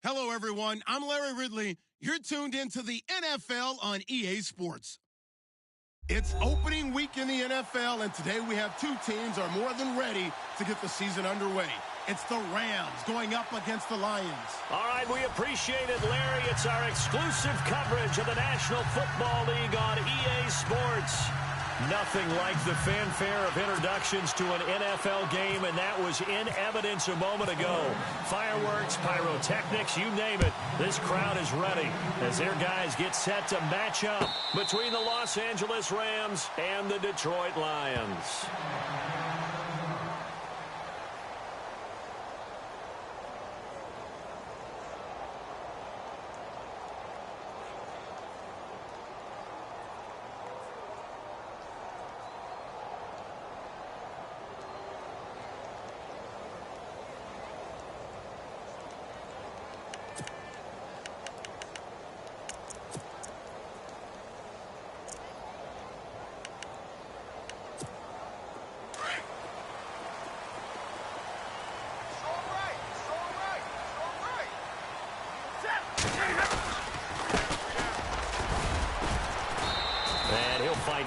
Hello, everyone. I'm Larry Ridley. You're tuned into the NFL on EA Sports. It's opening week in the NFL, and today we have two teams are more than ready to get the season underway. It's the Rams going up against the Lions. All right, we appreciate it, Larry. It's our exclusive coverage of the National Football League on EA Sports. Nothing like the fanfare of introductions to an NFL game, and that was in evidence a moment ago. Fireworks, pyrotechnics, you name it. This crowd is ready as their guys get set to match up between the Los Angeles Rams and the Detroit Lions.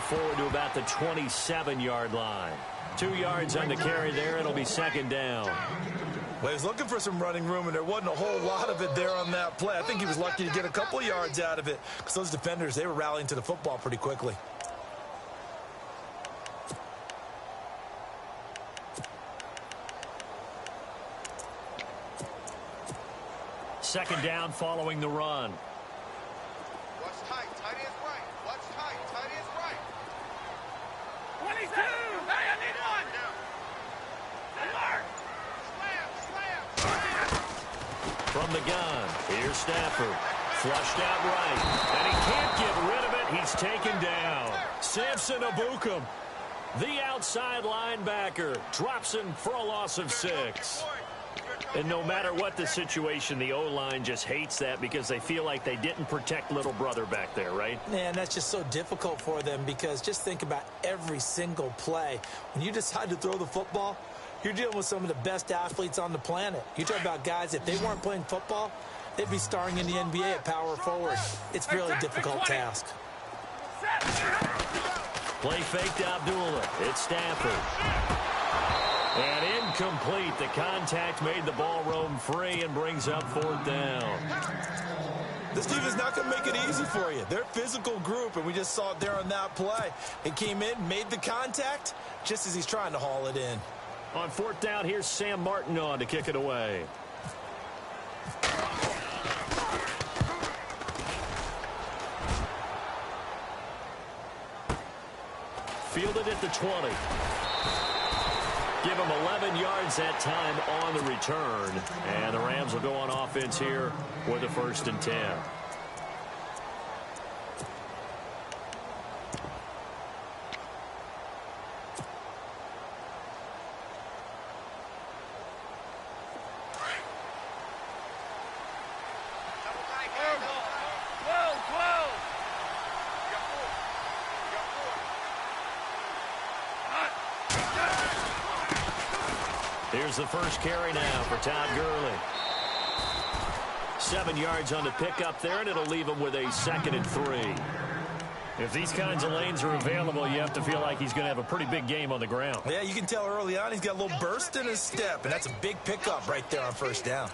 Forward to about the 27-yard line. 2 yards on the carry there. It'll be second down. Well, he was looking for some running room, and there wasn't a whole lot of it there on that play. I think he was lucky to get a couple of yards out of it because those defenders, they were rallying to the football pretty quickly. Second down following the run. Watch tight. Tight is right. Watch tight. Tight is right. 22! Hey, I need one! From the gun, here's Stafford. Flushed out right, and he can't get rid of it. He's taken down. Samson Abukum, the outside linebacker, drops him for a loss of 6. And no matter what the situation, the O-line just hates that because they feel like they didn't protect little brother back there, right? Man, that's just so difficult for them because just think about every single play. When you decide to throw the football, you're dealing with some of the best athletes on the planet. You talk about guys, if they weren't playing football, they'd be starring in the NBA at power forward. It's a really difficult task. Play faked Abdullah. It's Stafford. And incomplete. The contact made the ball roam free and brings up 4th down. This team is not going to make it easy for you. They're a physical group, and we just saw it there on that play. It came in, made the contact, just as he's trying to haul it in. On 4th down, here's Sam Martin on to kick it away. Fielded at the 20. Give him 11 yards that time on the return. And the Rams will go on offense here with a 1st and 10. Here's the first carry now for Todd Gurley. 7 yards on the pickup there, and it'll leave him with a 2nd and 3. If these kinds of lanes are available, you have to feel like he's going to have a pretty big game on the ground. Yeah, you can tell early on he's got a little burst in his step, and that's a big pickup right there on 1st down.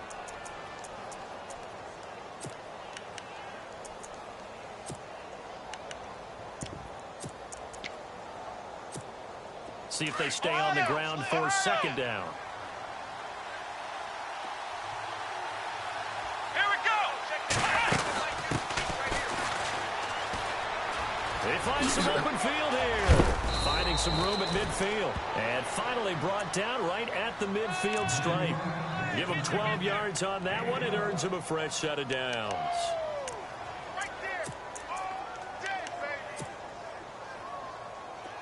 See if they stay on the ground for 2nd down. They find some open field here. Finding some room at midfield. And finally brought down right at the midfield stripe. Give him 12 yards on that one. It earns him a fresh set of downs.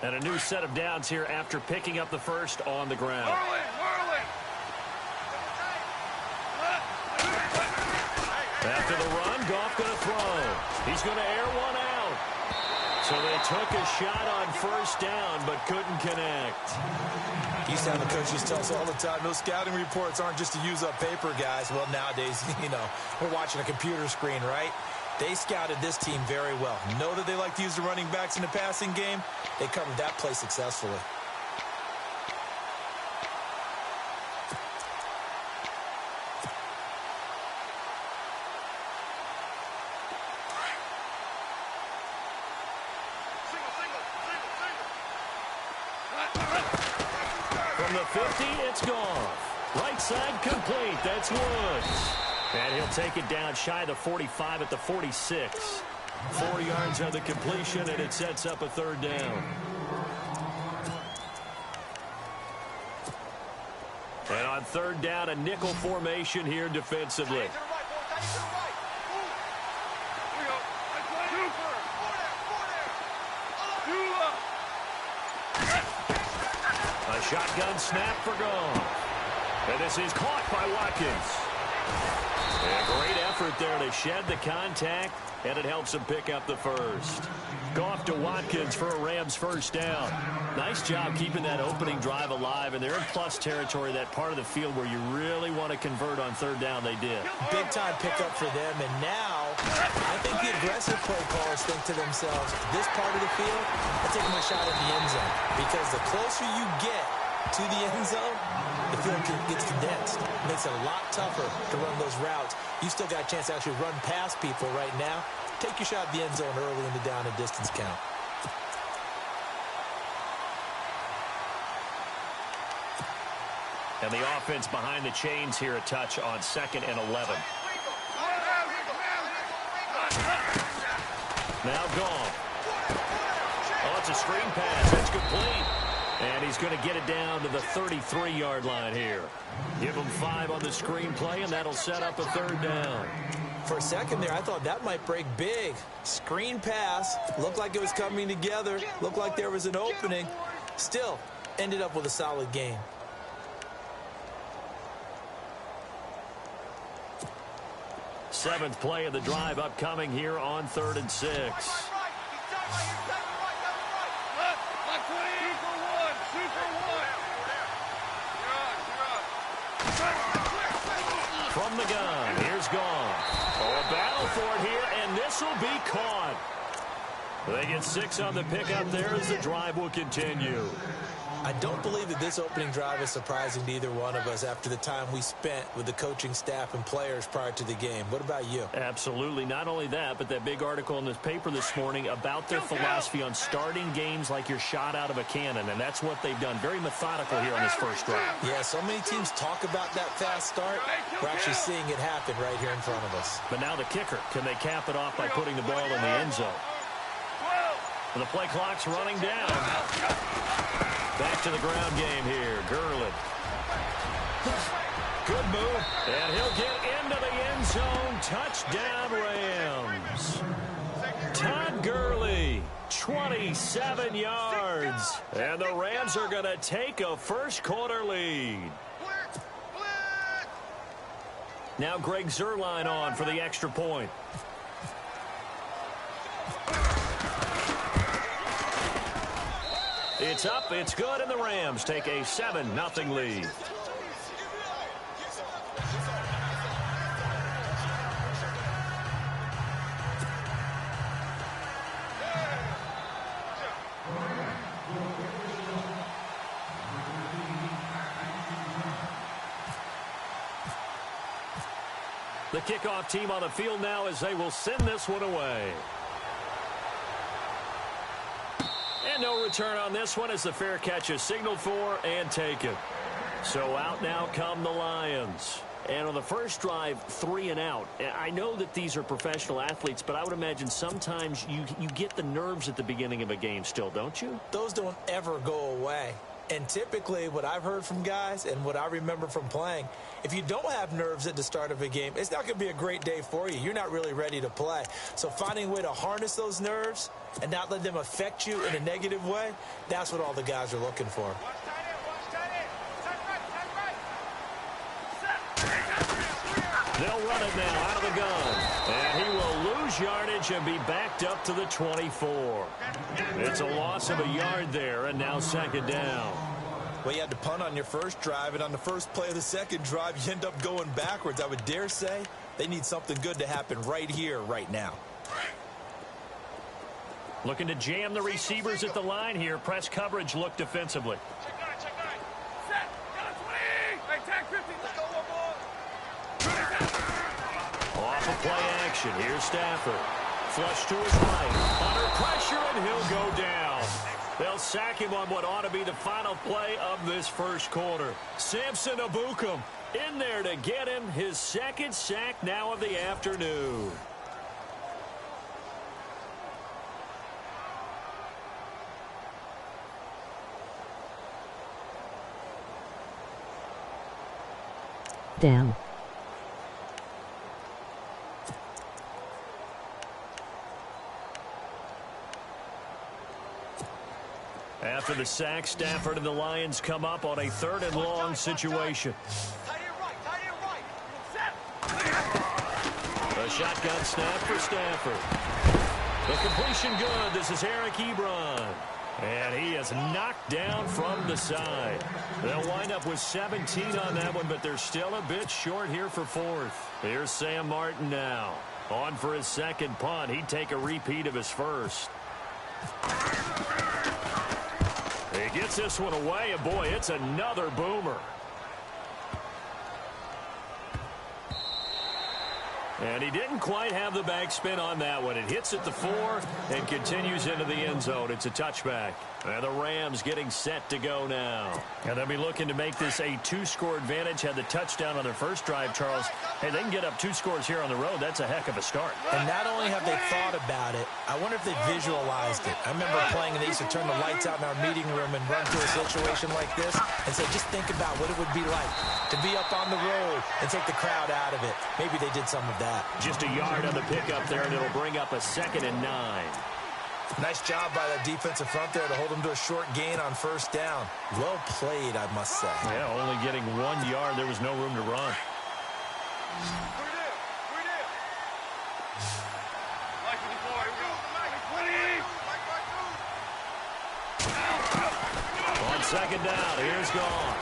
And a new set of downs here after picking up the first on the ground. After the run, Goff going to throw. He's going to air one out. So they took a shot on first down, but couldn't connect. Used to have the coaches tell us all the time, those scouting reports aren't just to use up paper, guys. Well, nowadays, we're watching a computer screen, right? They scouted this team very well. Know that they like to use the running backs in the passing game. They covered that play successfully. From the 50, it's gone. Right side complete. That's Woods. And he'll take it down shy of the 45 at the 46. 4 yards on the completion, and it sets up a third down. And on third down, a nickel formation here defensively. A shotgun snap for Goff. And this is caught by Watkins. A great effort there to shed the contact, and it helps him pick up the first. Goff to Watkins for a Rams first down. Nice job keeping that opening drive alive, and they're in plus territory, that part of the field where you really want to convert on third down. They did. Big time pickup for them, and now I think the aggressive play callers think to themselves, this part of the field, I'm taking my shot in the end zone, because the closer you get to the end zone, the field gets condensed. It makes it a lot tougher to run those routes. You still got a chance to actually run past people right now. Take your shot at the end zone early in the down and distance count. And the offense behind the chains here, a touch on 2nd and 11. Now Goff. Oh, it's a screen pass. It's complete. And he's going to get it down to the 33-yard line here. Give him 5 on the screen play, and that'll set up a third down. For a second there, I thought that might break big. Screen pass. Looked like it was coming together. Looked like there was an opening. Still, ended up with a solid game. Seventh play of the drive upcoming here on 3rd and 6. From the gun, here's Goff. Oh, a battle for it here, and this will be caught. They get 6 on the pickup there as the drive will continue. I don't believe that this opening drive is surprising to either one of us after the time we spent with the coaching staff and players prior to the game. What about you? Absolutely. Not only that, but that big article in this paper this morning about their philosophy on starting games like you're shot out of a cannon, and that's what they've done. Very methodical here on this first drive. Yeah, so many teams talk about that fast start. We're actually seeing it happen right here in front of us. But now the kicker. Can they cap it off by putting the ball in the end zone? And the play clock's running down. Back to the ground game here. Gurley. Good move. And he'll get into the end zone. Touchdown, Rams. Todd Gurley, 27 yards. And the Rams are going to take a first-quarter lead. Now Greg Zuerlein on for the extra point. It's up, it's good, and the Rams take a 7-0 lead. The kickoff team on the field now as they will send this one away. And no return on this one as the fair catch is signaled for and taken. So out now come the Lions. And on the first drive, 3 and out. I know that these are professional athletes, but I would imagine sometimes you get the nerves at the beginning of a game still, don't you? Those don't ever go away. And typically what I've heard from guys and what I remember from playing, if you don't have nerves at the start of a game, it's not going to be a great day for you. You're not really ready to play. So finding a way to harness those nerves and not let them affect you in a negative way, that's what all the guys are looking for. They'll run it now out of the gun. And he will lose lose yardage and be backed up to the 24. It's a loss of a yard there, and now second down. Well, you had to punt on your first drive, and on the first play of the second drive, you end up going backwards. I would dare say they need something good to happen right here, right now. Looking to jam the receivers at the line here. Press coverage look defensively. Check 9, check 9. Set. Got a 20. Hey, tag 50. Let's go one more. Off of play action. Here's Stafford. Flush to his right. Under pressure, and he'll go down. They'll sack him on what ought to be the final play of this first quarter. Samson Abukum in there to get him his second sack now of the afternoon. Down. After the sack, Stafford and the Lions come up on a 3rd and long situation. Tight end right, tight end right. A shotgun snap for Stafford. The completion good. This is Eric Ebron. And he is knocked down from the side. They'll wind up with 17 on that one, but they're still a bit short here for 4th. Here's Sam Martin now. On for his second punt. He'd take a repeat of his first. He gets this one away, and boy, it's another boomer. And he didn't quite have the backspin on that one. It hits at the 4 and continues into the end zone. It's a touchback. And the Rams getting set to go now. And they'll be looking to make this a 2-score advantage. Had the touchdown on their first drive, Charles. Hey, they can get up 2 scores here on the road. That's a heck of a start. And not only have they thought about it, I wonder if they visualized it. I remember playing, and they used to turn the lights out in our meeting room and run to a situation like this and say, just think about what it would be like to be up on the road and take the crowd out of it. Maybe they did some of that. Just a yard on the pickup there, and it'll bring up a 2nd and 9. Nice job by that defensive front there to hold them to a short gain on first down. Well played, I must say. Yeah, only getting 1 yard. There was no room to run. We're there. Mike 54, here we go. Mike 20. On second down, here's Goff.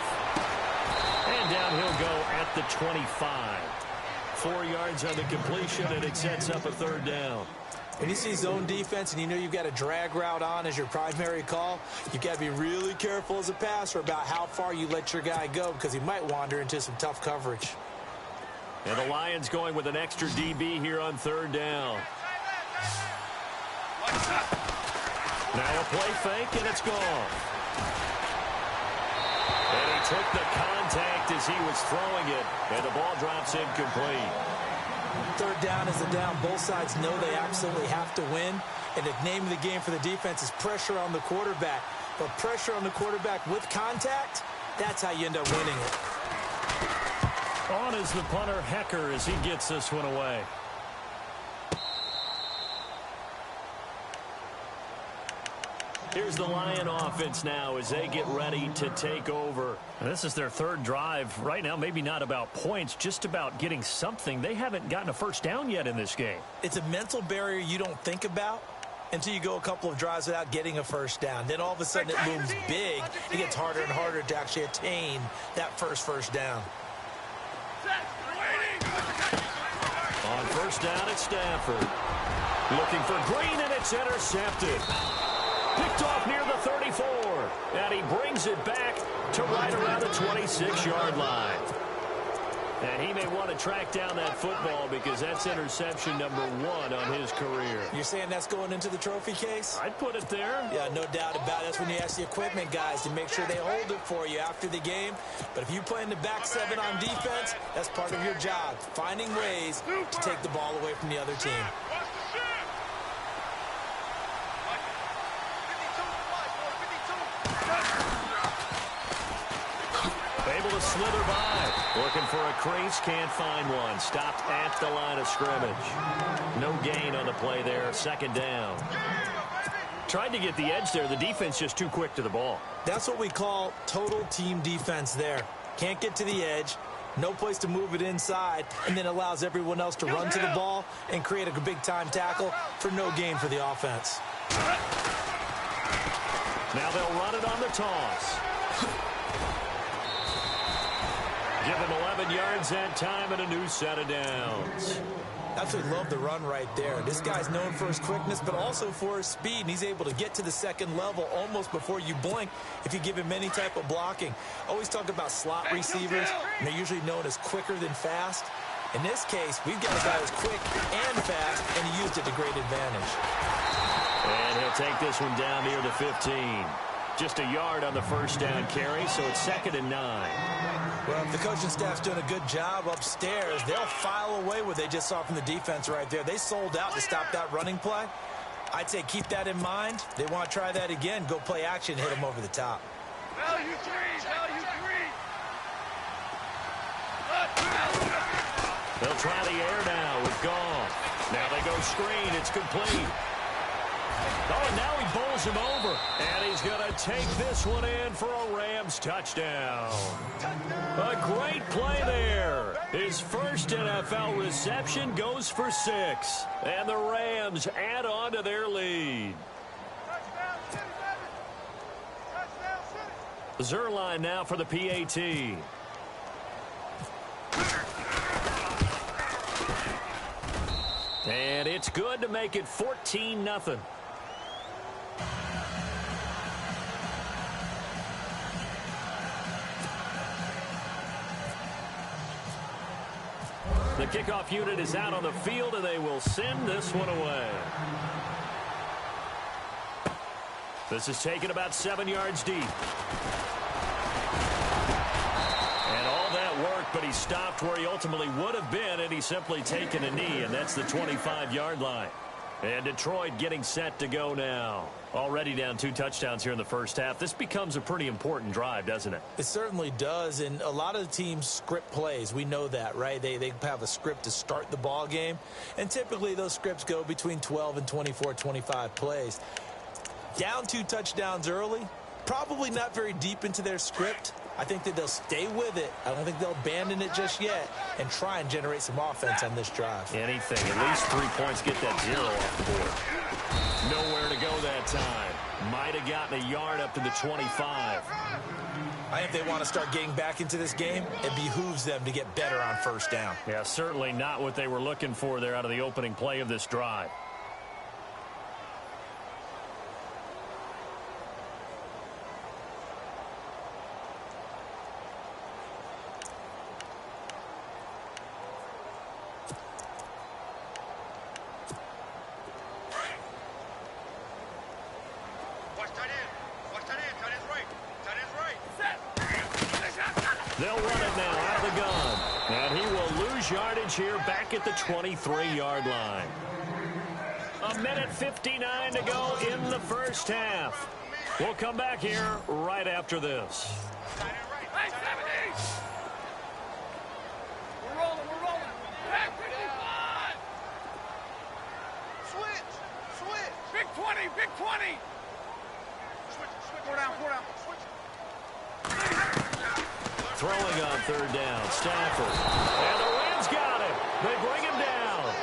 And down he'll go at the 25. 4 yards on the completion, and it sets up a 3rd down. When you see zone defense and you know you've got a drag route on as your primary call, you've got to be really careful as a passer about how far you let your guy go because he might wander into some tough coverage. And the Lions going with an extra DB here on 3rd down. Now a play fake, and it's gone. And he took the contact as he was throwing it, and the ball drops incomplete. 3rd down is the down. Both sides know they absolutely have to win. And the name of the game for the defense is pressure on the quarterback. But pressure on the quarterback with contact, that's how you end up winning it. On is the punter, Hecker, as he gets this one away. Here's the Lion offense now as they get ready to take over. And this is their 3rd drive. Right now, maybe not about points, just about getting something. They haven't gotten a first down yet in this game. It's a mental barrier you don't think about until you go a couple of drives without getting a first down. Then all of a sudden it looms big. It gets harder and harder to actually attain that first down. On first down, it's Stafford. Looking for Green, and it's intercepted. Picked off near the 34, and he brings it back to right around the 26-yard line. And he may want to track down that football because that's interception number 1 on his career. You're saying that's going into the trophy case? I'd put it there. Yeah, no doubt about it. That's when you ask the equipment guys to make sure they hold it for you after the game. But if you play in the back 7 on defense, that's part of your job, finding ways to take the ball away from the other team. Able to slither by. Looking for a crease, can't find one. Stopped at the line of scrimmage. No gain on the play there. 2nd down. Tried to get the edge there. The defense just too quick to the ball. That's what we call total team defense there. Can't get to the edge. No place to move it inside, and then allows everyone else to run to the ball and create a big-time tackle for no gain for the offense. Now they'll run it on the toss. Give him 11 yards that time and a new set of downs. Absolutely love the run right there. This guy's known for his quickness, but also for his speed, and he's able to get to the second level almost before you blink if you give him any type of blocking. Always talk about slot receivers, and they're usually known as quicker than fast. In this case, we've got a guy who's quick and fast, and he used it to great advantage. And he'll take this one down near the 15. Just a yard on the first down carry, so it's 2nd and 9. Well, if the coaching staff's doing a good job upstairs, they'll file away what they just saw from the defense right there. They sold out to stop that running play. I'd say keep that in mind. They want to try that again. Go play action, hit them over the top. Value 3, value 3. They'll try the air now with Goff. Now they go screen. It's complete. Oh, and now he bowls him over. And he's going to take this one in for a Rams touchdown. A great play there. His first NFL reception goes for 6. And the Rams add on to their lead. Zerline now for the PAT. And it's good to make it 14-0. The kickoff unit is out on the field, and they will send this one away. This is taken about 7 yards deep. And all that work, but he stopped where he ultimately would have been, and he's simply taken a knee, and that's the 25-yard line. And Detroit getting set to go now. Already down 2 touchdowns here in the first half. This becomes a pretty important drive, doesn't it? It certainly does, and a lot of the teams script plays. We know that, right? They have a script to start the ball game, and typically those scripts go between 12 and 24, 25 plays. Down 2 touchdowns early, probably not very deep into their script. I think that they'll stay with it. I don't think they'll abandon it just yet and try and generate some offense on this drive. Anything. At least 3 points. Get that 0 off the board. Nowhere to go that time. Might have gotten a yard up to the 25. I think they want to start getting back into this game. It behooves them to get better on first down. Yeah, certainly not what they were looking for there out of the opening play of this drive. They'll run it now out of the gun. And he will lose yardage here back at the 23-yard line. 1:59 to go in the first half. We'll come back here right after this. Hey, 70! We're rolling. Back 55! Switch! Big 20, big 20! Switch. Four down. Throwing on third down, Stafford. And the Rams got him. They bring him down.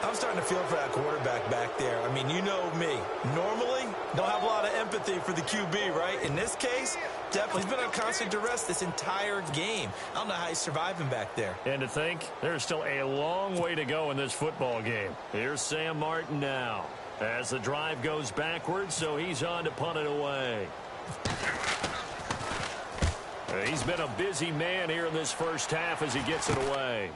I'm starting to feel for that quarterback back there. I mean, you know me. Normally, don't have a lot of empathy for the QB, right? In this case, definitely. He's been on constant duress this entire game. I don't know how he's surviving back there. And to think, there's still a long way to go in this football game. Here's Sam Martin now. As the drive goes backwards, so he's on to punt it away. He's been a busy man here in this first half as he gets it away.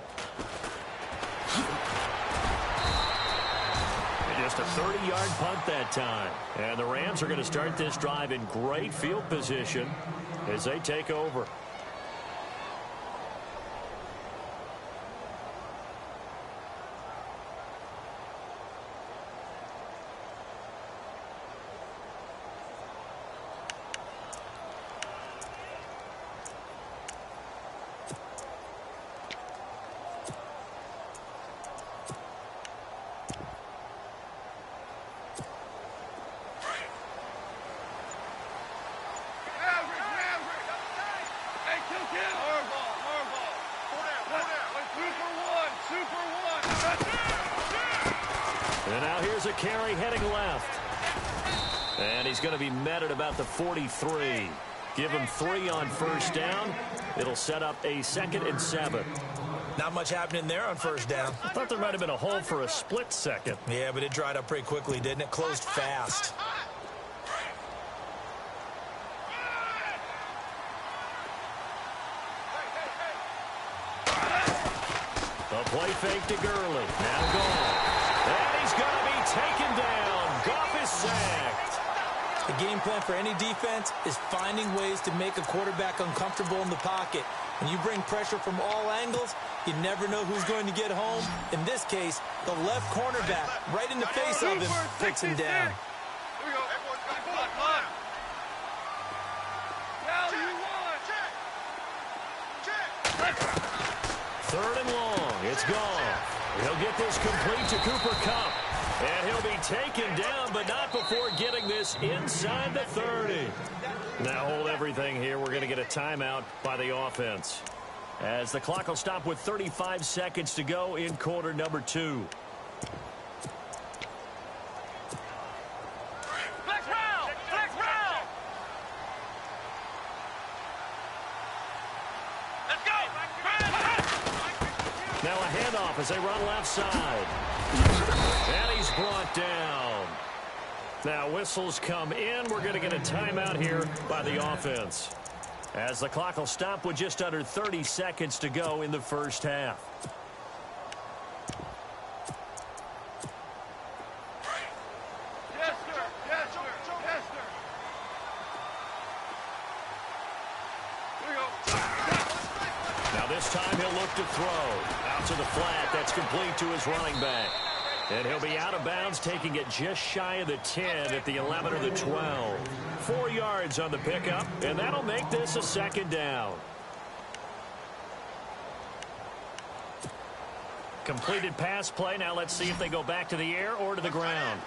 Just a 30-yard punt that time. And the Rams are going to start this drive in great field position as they take over. is a carry heading left. And he's going to be met at about the 43. Give him 3 on first down. It'll set up a 2nd and 7. Not much happening there on first down. I thought there might have been a hole for a split second. Yeah, but it dried up pretty quickly, didn't it? Closed fast. The play fake to Gurley. Now gone. And he's going to be taken down. Goff is sacked. The game plan for any defense is finding ways to make a quarterback uncomfortable in the pocket. When you bring pressure from all angles, you never know who's going to get home. In this case, the left cornerback, right in the face of him, puts him down. Here we go. Everyone's got to come on. Now you want. Check. 3rd and long. It's gone. He'll get this complete to Cooper Kupp. And he'll be taken down, but not before getting this inside the 30. Now hold everything here. We're going to get a timeout by the offense, as the clock will stop with 35 seconds to go in quarter number 2. Flex round. Flex round. Let's go. Now a handoff as they run left side. And he's brought down. Now whistles come in. We're going to get a timeout here by the offense, as the clock will stop with just under 30 seconds to go in the first half. Yes, sir. Yes, sir. Yes, sir. Here we go. Now this time he'll look to throw. Out to the flat. That's complete to his running back. And he'll be out of bounds, taking it just shy of the 10 at the 11 or the 12. 4 yards on the pickup, and that'll make this a 2nd down. Completed pass play. Now let's see if they go back to the air or to the ground.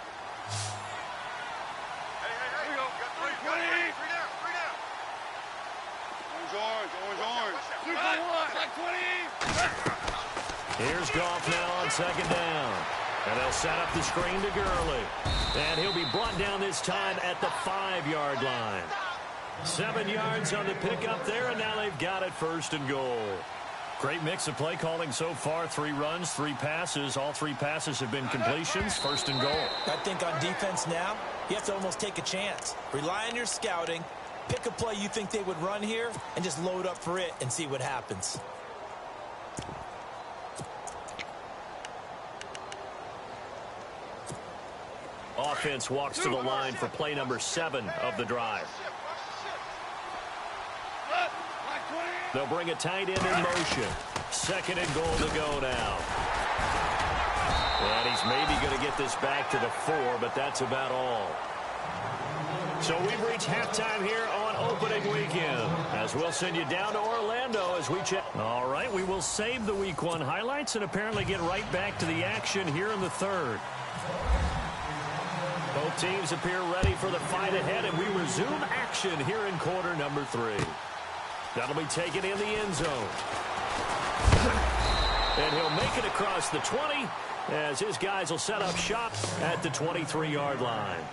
Here we go. 3 down. Orange. 3 for 1. Like 20. Here's Goff now on 2nd down. And they'll set up the screen to Gurley. And he'll be brought down this time at the 5-yard line. 7 yards on the pickup there, and now they've got it 1st and goal. Great mix of play calling so far. 3 runs, 3 passes. All 3 passes have been completions. 1st and goal. I think on defense now, you have to almost take a chance. Rely on your scouting. Pick a play you think they would run here, and just load up for it and see what happens. Offense walks to the line for play number 7 of the drive. They'll bring a tight end in motion. 2nd and goal to go now. And he's maybe going to get this back to the 4, but that's about all. So we've reached halftime here on opening weekend, as we'll send you down to Orlando as we check. All right, we will save the Week 1 highlights and apparently get right back to the action here in the 3rd. Both teams appear ready for the fight ahead, and we resume action here in quarter number 3. That'll be taken in the end zone. And he'll make it across the 20, as his guys will set up shop at the 23-yard line.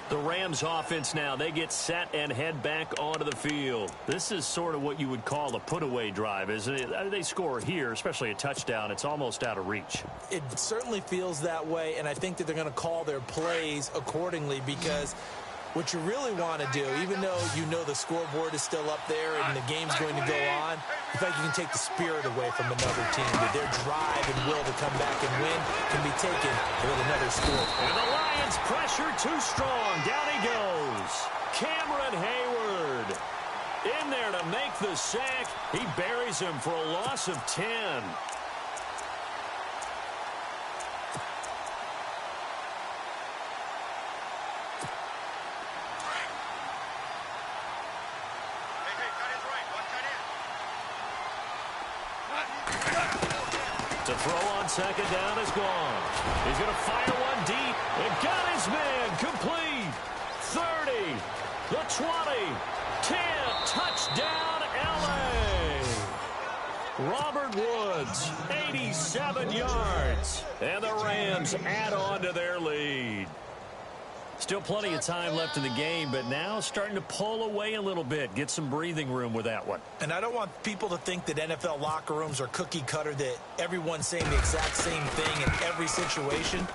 The Rams offense now, they get set and head back onto the field. This is sort of what you would call a put-away drive, isn't it? They score here, especially a touchdown. It's almost out of reach. It certainly feels that way, and I think that they're going to call their plays accordingly, because what you really want to do, even though you know the scoreboard is still up there and the game's going to go on, in fact, you can take the spirit away from another team. That their drive and will to come back and win can be taken with another score. And the Lions pressure too strong. Down he goes. Cameron Hayward in there to make the sack. He buries him for a loss of 10. To throw on 2nd down is gone. He's going to fire one deep and got his man complete. 30, the 20, 10, touchdown LA. Robert Woods, 87 yards. And the Rams add on to their lead. Still plenty of time left in the game, but now starting to pull away a little bit. Get some breathing room with that one. And I don't want people to think that NFL locker rooms are cookie cutter, that everyone's saying the exact same thing in every situation.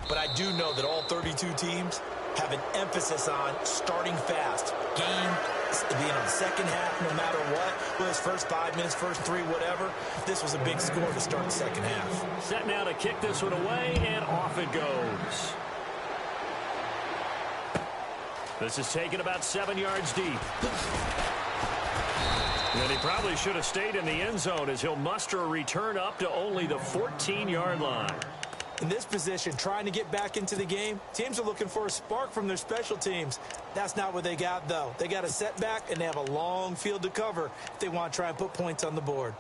But I do know that all 32 teams have an emphasis on starting fast. Second half, no matter what. Whether it's first 5 minutes, first 3, whatever. This was a big score to start the second half. Set now to kick this one away, and off it goes. This is taken about 7 yards deep. And he probably should have stayed in the end zone as he'll muster a return up to only the 14-yard line. In this position, trying to get back into the game, teams are looking for a spark from their special teams. That's not what they got, though. They got a setback, and they have a long field to cover if they want to try and put points on the board.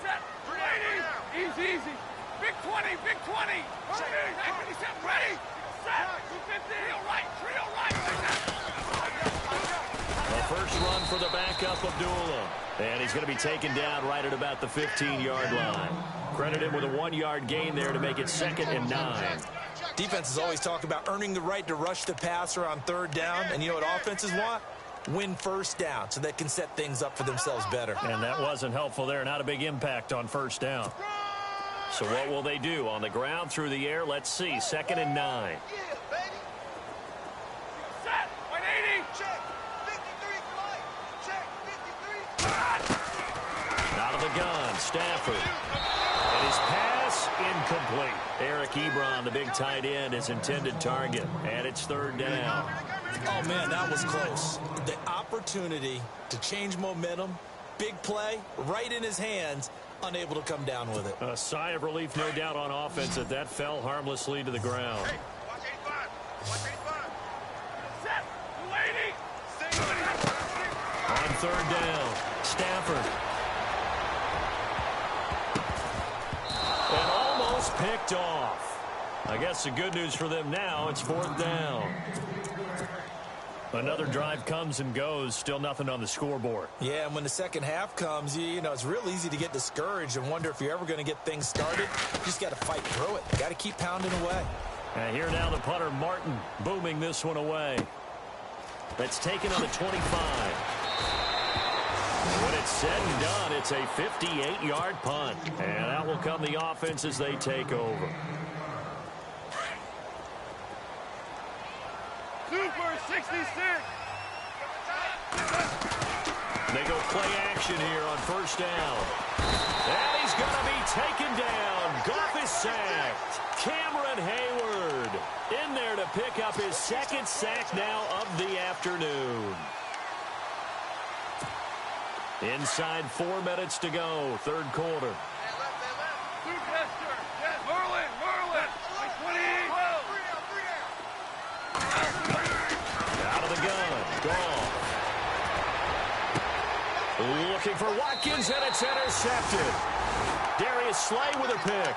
Set. 380. Easy. Big 20. Big 20. Ready. Set. 250. Trio right. The first run for the backup, Abdullah. And he's going to be taken down right at about the 15-yard line. Credit him with a 1-yard gain there to make it 2nd and 9. Defenses always talk about earning the right to rush the passer on 3rd down. And you know what offenses want? Win first down so they can set things up for themselves better. And that wasn't helpful there. Not a big impact on 1st down. So what will they do? On the ground, through the air? Let's see. 2nd and 9. Set. 180. Check. 53 flight. Check. 53. Out of the gun, Stafford. And his pass incomplete. Eric Ebron, the big tight end, his intended target. And it's 3rd down. Oh, man, that was close. The opportunity to change momentum, big play, right in his hands, unable to come down with it. A sigh of relief, no doubt, on offense that fell harmlessly to the ground. Hey, watch 85. Watch 85. Set. 280. On 3rd down, Stafford. And almost picked off. I guess the good news for them now, it's 4th down. Another drive comes and goes, still nothing on the scoreboard. Yeah, and when the second half comes, you know, it's real easy to get discouraged and wonder if you're ever going to get things started. You just got to fight through it. Got to keep pounding away. And here now the punter, Martin, booming this one away. That's taken on the 25. When it's said and done, it's a 58-yard punt. And that will come the offense as they take over. Super 66. They go play action here on 1st down. And he's going to be taken down. Goff is sacked. Cameron Hayward in there to pick up his 2nd sack now of the afternoon. Inside 4 minutes to go, 3rd quarter. Merlin. 28. Out of the gun. Goff. Looking for Watkins, and it's intercepted. Darius Slay with a pick.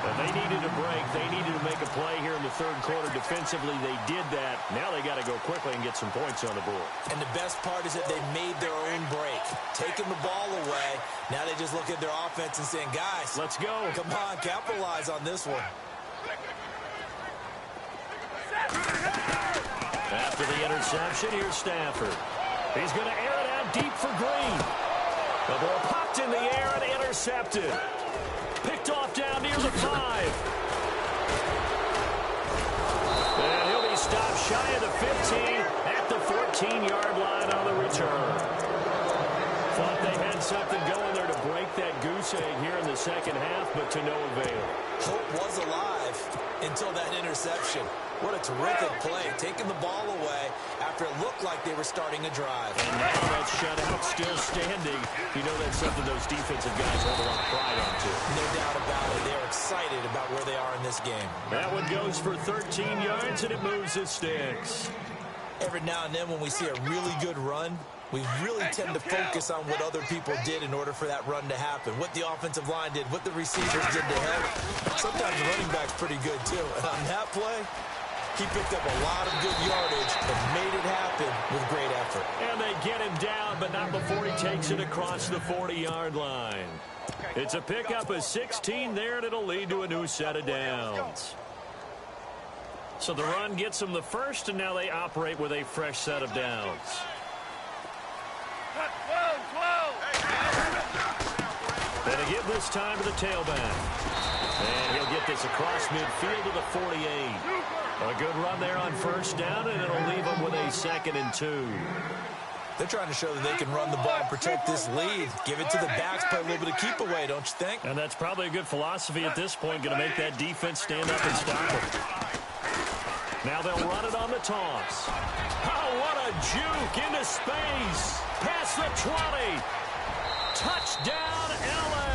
And they needed a break. They needed to make a play here in the 3rd quarter. Defensively, they did that. Now they got to go quickly and get some points on the board. And the best part is that they made their own break. Taking the ball away. Now they just look at their offense and saying, guys, let's go. Come on, capitalize on this one. After the interception, here's Stafford. He's going to air it out deep for Green. The ball popped in the air and intercepted. Picked off down near the 5. And he'll be stopped shy of the 15 at the 14-yard line on the return. Thought they had something going there to break that goose egg here in the 2nd half, but to no avail. Hope was alive until that interception. What a terrific play, taking the ball away after it looked like they were starting a drive. And now that shutout still standing. You know that's something those defensive guys hold a lot of pride onto. No doubt about it. They're excited about where they are in this game. That one goes for 13 yards, and it moves the sticks. Every now and then when we see a really good run, we really tend to focus on what other people did in order for that run to happen, what the offensive line did, what the receivers did to help. Sometimes the running back's pretty good, too. And on that play, he picked up a lot of good yardage and made it happen with great effort. And they get him down, but not before he takes it across the 40-yard line. It's a pickup of 16 there, and it'll lead to a new set of downs. So the run gets them the first, and now they operate with a fresh set of downs. 12. They give this time to the tailback. And he'll get this across midfield to the 48. A good run there on first down, and it'll leave them with a 2nd and 2. They're trying to show that they can run the ball and protect this lead. Give it to the backs, play a little bit of keep away, don't you think? And that's probably a good philosophy at this point, going to make that defense stand up and stop them. Now they'll run it on the toss. Oh, what a juke into space. Past the 20. Touchdown, L.A.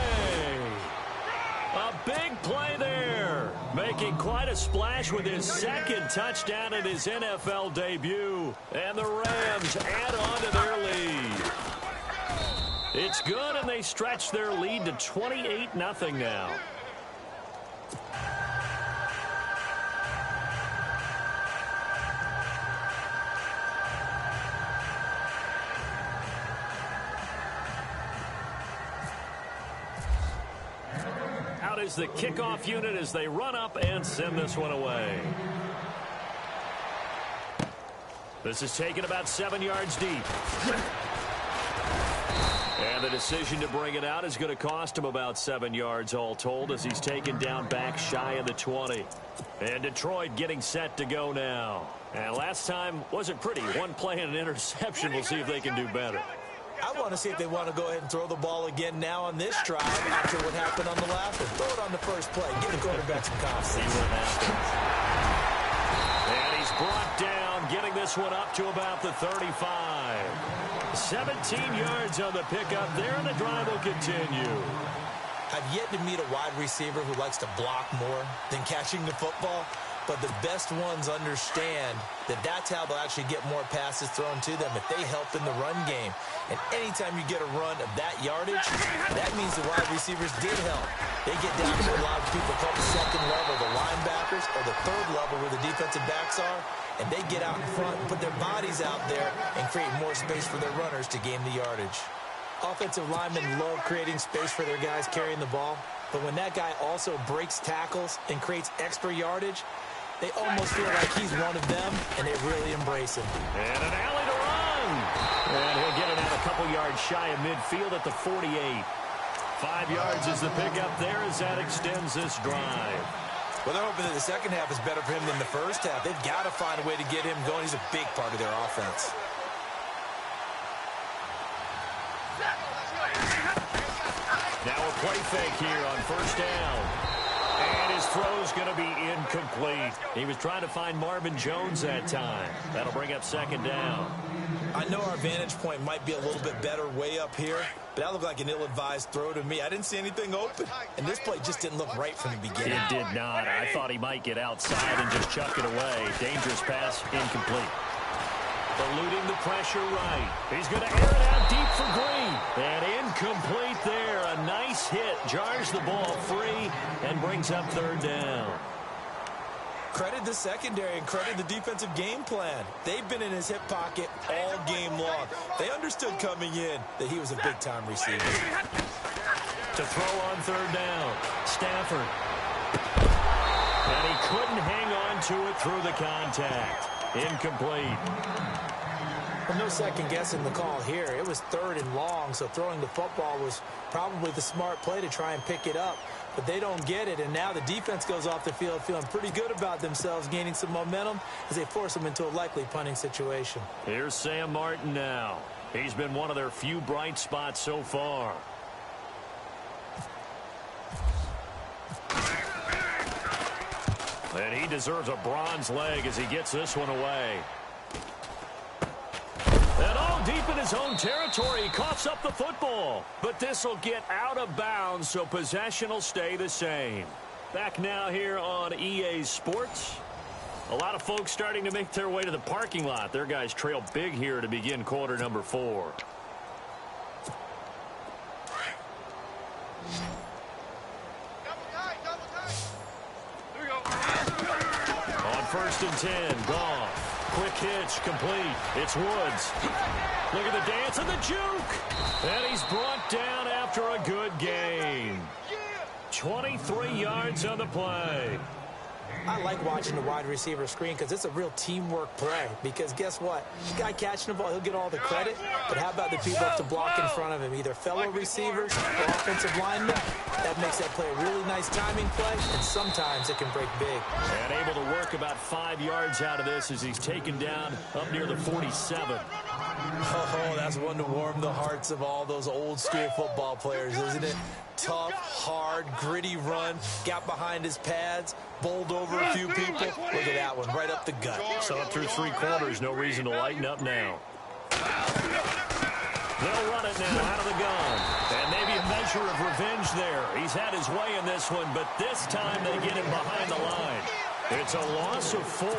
A big play there. Making quite a splash with his 2nd touchdown in his NFL debut. And the Rams add on to their lead. It's good, and they stretch their lead to 28-0 now. Out is the kickoff unit as they run up and send this one away. This is taken about 7 yards deep. And the decision to bring it out is going to cost him about 7 yards all told as he's taken down back shy of the 20. And Detroit getting set to go now. And last time wasn't pretty. One play and an interception. We'll see if they can do better. I want to see if they want to go ahead and throw the ball again now on this drive after what happened on the last one. Throw it on the first play. Give the quarterback some confidence. See what happens. And he's brought down, getting this one up to about the 35. 17 yards on the pickup there, and the drive will continue. I've yet to meet a wide receiver who likes to block more than catching the football. But the best ones understand that that's how they'll actually get more passes thrown to them if they help in the run game. And anytime you get a run of that yardage, that means the wide receivers did help. They get down to a lot of people call the 2nd level, the linebackers, or the 3rd level where the defensive backs are, and they get out in front and put their bodies out there and create more space for their runners to gain the yardage. Offensive linemen love creating space for their guys carrying the ball, but when that guy also breaks tackles and creates extra yardage, they almost feel like he's one of them, and they really embrace him. And an alley to run. And he'll get it out a couple yards shy of midfield at the 48. 5 yards is the pickup there as that extends this drive. Well, they're hoping that the second half is better for him than the first half. They've got to find a way to get him going. He's a big part of their offense. Now a play fake here on first down. And his throw's going to be incomplete. He was trying to find Marvin Jones that time. That'll bring up 2nd down. I know our vantage point might be a little bit better way up here, but that looked like an ill-advised throw to me. I didn't see anything open, and this play just didn't look right from the beginning. It did not. I thought he might get outside and just chuck it away. Dangerous pass, incomplete. Eluding the pressure right. He's going to air it out deep for Green. And incomplete there. A nice hit. Jars the ball free and brings up 3rd down. Credit the secondary and credit the defensive game plan. They've been in his hip pocket all game long. They understood coming in that he was a big-time receiver. To throw on 3rd down. Stafford. And he couldn't hang on to it through the contact. Incomplete. Well, no second guessing the call here. It was 3rd and long, so throwing the football was probably the smart play to try and pick it up. But they don't get it, and now the defense goes off the field feeling pretty good about themselves, gaining some momentum as they force them into a likely punting situation. Here's Sam Martin now. He's been one of their few bright spots so far. And he deserves a bronze leg as he gets this one away. And all deep in his own territory, he coughs up the football. But this will get out of bounds, so possession will stay the same. Back now here on EA Sports. A lot of folks starting to make their way to the parking lot. Their guys trail big here to begin quarter number 4. Here we go. On 1st and 10, Goff. Quick hitch, complete. It's Woods. Look at the dance and the juke. And he's brought down after a good gain. 23 yards on the play. I like watching the wide receiver screen because it's a real teamwork play. Because guess what? The guy catching the ball, he'll get all the credit. But how about the people up to block in front of him? Either fellow receivers or offensive linemen. That makes that play a really nice timing play, and sometimes it can break big. And able to work about 5 yards out of this as he's taken down up near the 47. Oh, that's one to warm the hearts of all those old school football players, isn't it? Tough, hard, gritty run, got behind his pads, bowled over a few people. Look at that one, right up the gut. So up through 3 quarters, no reason to lighten up now. They'll run it now out of the gun. And maybe a measure of revenge there. He's had his way in this one, but this time they get him behind the line. It's a loss of 4.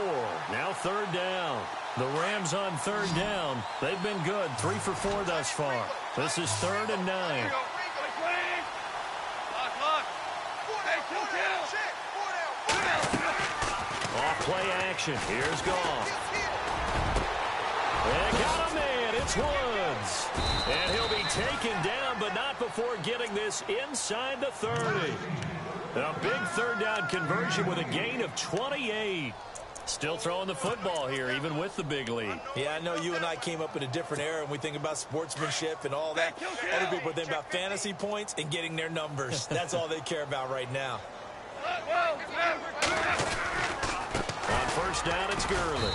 Now 3rd down. The Rams on 3rd down. They've been good. 3 for 4 thus far. This is 3rd and 9. Off play action. Here's Goff. They got a man. It's Woods. And he'll be taken down, but not before getting this inside the 30. A big 3rd down conversion with a gain of 28. Still throwing the football here, even with the big lead. Yeah, I know you and I came up in a different era, and we think about sportsmanship and all that. Other people think about fantasy points and getting their numbers. That's all they care about right now. On 1st down, it's Gurley.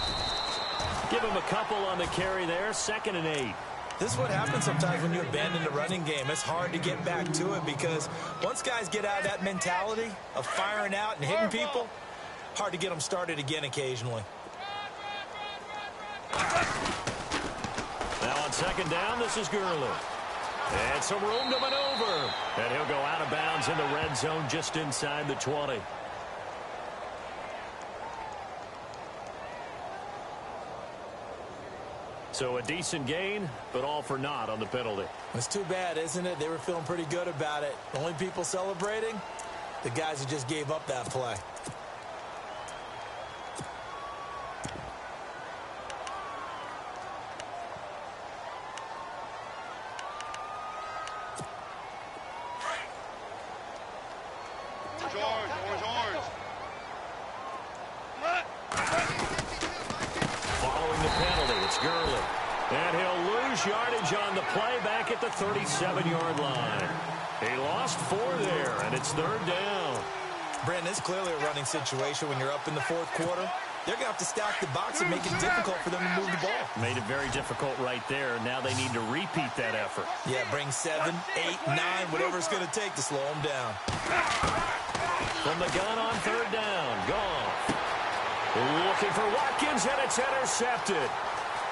Give him a couple on the carry there. 2nd and 8. This is what happens sometimes when you abandon the running game. It's hard to get back to it because once guys get out of that mentality of firing out and hitting people, hard to get them started again occasionally. Now on 2nd down, this is Gurley. And some room to maneuver. And he'll go out of bounds in the red zone just inside the 20. So a decent gain, but all for naught on the penalty. It's too bad, isn't it? They were feeling pretty good about it. The only people celebrating, the guys who just gave up that play. Following the penalty, it's Gurley. And he'll lose yardage on the play back at the 37-yard line. He lost 4 there, and it's 3rd down. Brandon, it's clearly a running situation when you're up in the 4th quarter. They're going to have to stack the box and make it difficult for them to move the ball. Made it very difficult right there. Now they need to repeat that effort. Yeah, bring 7, 8, 9, whatever it's going to take to slow them down. From the gun on 3rd down, Goff. Looking for Watkins, and it's intercepted.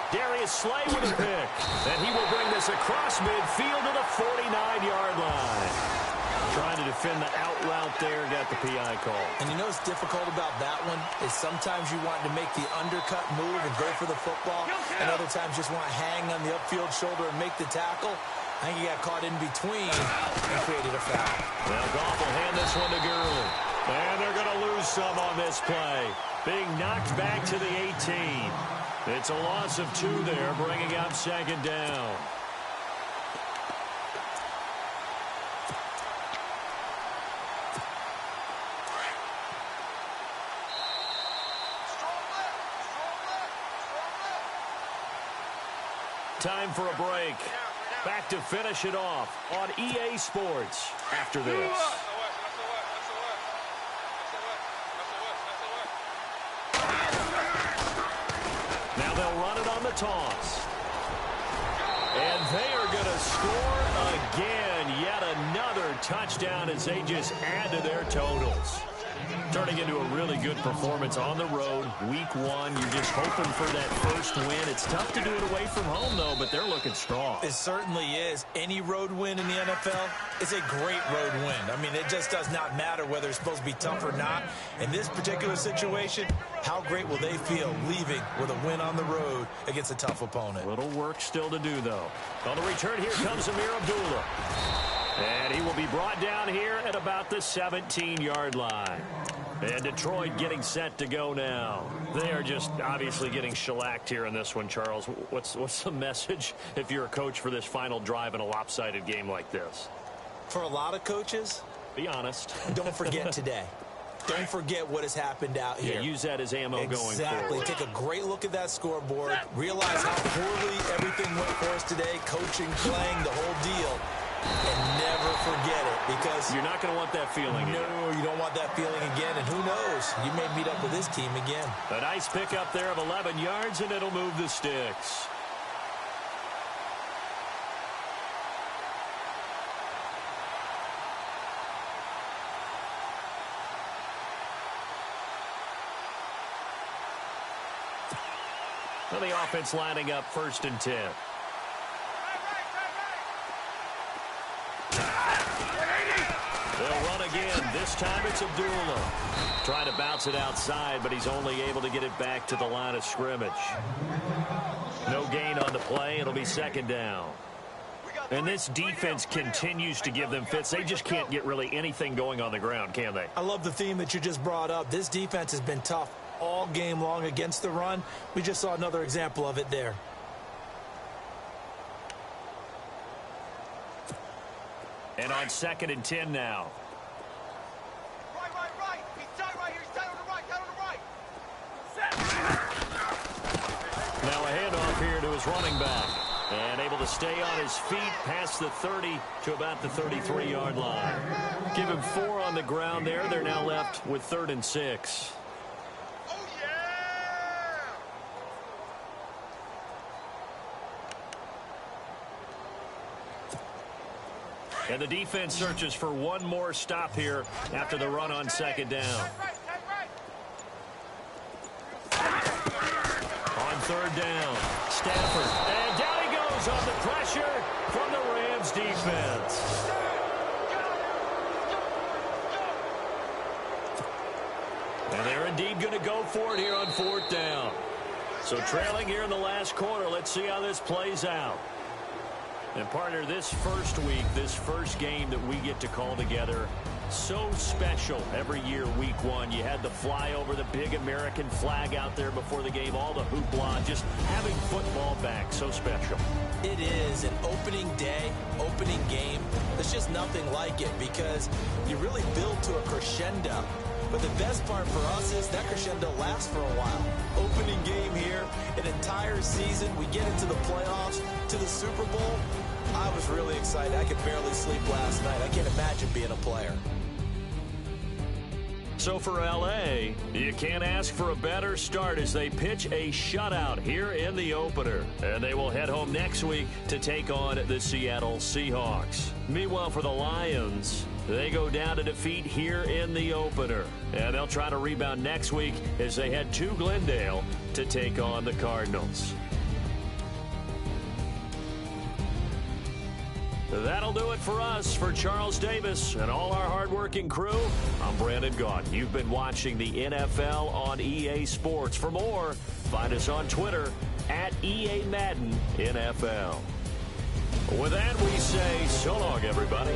Darius Slay with a pick. And he will bring this across midfield to the 49-yard line. Trying to defend the out route there, got the PI call. And you know what's difficult about that one is sometimes you want to make the undercut move and go for the football, and other times just want to hang on the upfield shoulder and make the tackle. I think he got caught in between and created a foul. Well, Goff will hand this one to Gurley. And they're going to lose some on this play. Being knocked back to the 18. It's a loss of 2 there, bringing up 2nd down. Time for a break. Back to finish it off on EA Sports after this. Now they'll run it on the toss. And they are going to score again. Yet another touchdown as they just add to their totals. Turning into a really good performance on the road. Week 1, you're just hoping for that first win. It's tough to do it away from home, though, but they're looking strong. It certainly is. Any road win in the NFL is a great road win. I mean, it just does not matter whether it's supposed to be tough or not. In this particular situation, How great will they feel leaving with a win on the road against a tough opponent? Little work still to do, though. On the return, here comes Amir Abdullah. And he will be brought down here at about the 17-yard line. And Detroit getting set to go now. They are just obviously getting shellacked here in this one, Charles. What's the message if you're a coach for this final drive in a lopsided game like this? For a lot of coaches, be honest. Don't forget today. Don't forget what has happened out here. Yeah, use that as ammo going forward. Exactly. Take a great look at that scoreboard. Realize how poorly everything went for us today. Coaching, playing, the whole deal. And never forget it, because you're not going to want that feeling. No, you don't want that feeling again. And who knows? You may meet up with this team again. A nice pickup there of 11 yards, and it'll move the sticks. Well, the offense lining up 1st and 10. They'll run again. This time it's Abdullah. Trying to bounce it outside, but he's only able to get it back to the line of scrimmage. No gain on the play. It'll be 2nd down. And this defense continues to give them fits. They just can't get really anything going on the ground, can they? I love the theme that you just brought up. This defense has been tough all game long against the run. We just saw another example of it there. And on 2nd and 10 now. Right. He's tight right here. He's tight on the right. Tight on the right. Set. Now a handoff here to his running back. And able to stay on his feet past the 30 to about the 33-yard line. Give him 4 on the ground there. They're now left with 3rd and 6. Oh, yeah! And the defense searches for one more stop here after the run on 2nd down. On 3rd down, Stafford. And down he goes on the pressure from the Rams defense. And they're indeed going to go for it here on 4th down. So trailing here in the last quarter. Let's see how this plays out. And, partner, this first week, this first game that we get to call together, so special every year, week 1. You had the flyover, the big American flag out there before the game, all the hoopla, just having football back, so special. It is an opening day, opening game. There's just nothing like it because you really build to a crescendo. But the best part for us is that crescendo lasts for a while. Opening game here, an entire season. We get into the playoffs, to the Super Bowl. I was really excited. I could barely sleep last night. I can't imagine being a player. So for L.A., you can't ask for a better start as they pitch a shutout here in the opener. And they will head home next week to take on the Seattle Seahawks. Meanwhile, for the Lions, they go down to defeat here in the opener. And they'll try to rebound next week as they head to Glendale to take on the Cardinals. That'll do it for us. For Charles Davis and all our hardworking crew, I'm Brandon Gaudin. You've been watching the NFL on EA Sports. For more, find us on Twitter at EA Madden NFL. With that, we say so long, everybody.